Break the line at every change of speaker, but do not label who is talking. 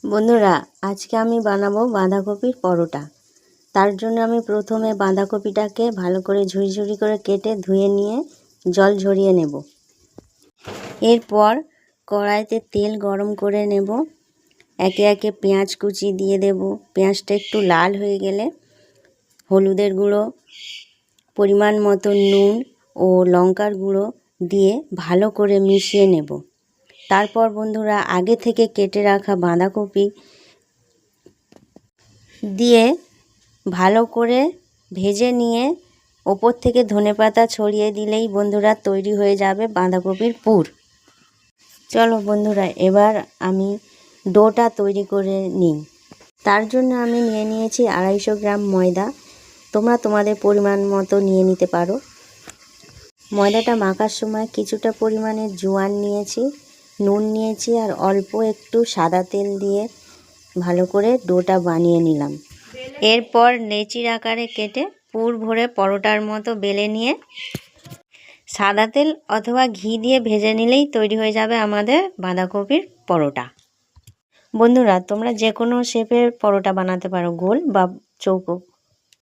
বন্ধুরা, আজকে আমি বানাবো বাঁধাকপির পরোটা। তার জন্য আমি প্রথমে বাঁধাকপিটাকে ভালো করে ঝুরি করে কেটে ধুয়ে নিয়ে জল ঝরিয়ে নেব। এরপর কড়াইতে তেল গরম করে নেব। একে একে পেঁয়াজ কুচি দিয়ে দেব। পেঁয়াজটা একটু লাল হয়ে গেলে হলুদের গুঁড়ো, পরিমাণ মতো নুন ও লঙ্কার গুঁড়ো দিয়ে ভালো করে মিশিয়ে নেব। তারপর বন্ধুরা, আগে থেকে কেটে রাখা বাঁধাকপি দিয়ে ভালো করে ভেজে নিয়ে ওপর থেকে ধনেপাতা ছড়িয়ে দিলেই বন্ধুরা তৈরি হয়ে যাবে বাঁধাকপির পুর। চলো বন্ধুরা, এবার আমি ডোটা তৈরি করে নিই। তার জন্য আমি নিয়েছি 250 গ্রাম ময়দা। তোমরা তোমাদের পরিমাণ মতো নিয়ে নিতে পারো। ময়দাটা মাখার সময় কিছুটা পরিমাণে জোয়ান নিয়েছি, নুন নিয়েছি আর অল্প একটু সাদা তেল দিয়ে ভালো করে ডোটা বানিয়ে নিলাম। এরপর লেচির আকারে কেটে পুর ভরে পরোটার মতো বেলে নিয়ে সাদা তেল অথবা ঘি দিয়ে ভেজে নিলেই তৈরি হয়ে যাবে আমাদের বাঁধাকপির পরোটা। বন্ধুরা, তোমরা যে কোনো শেপের পরোটা বানাতে পারো, গোল বা চৌকো।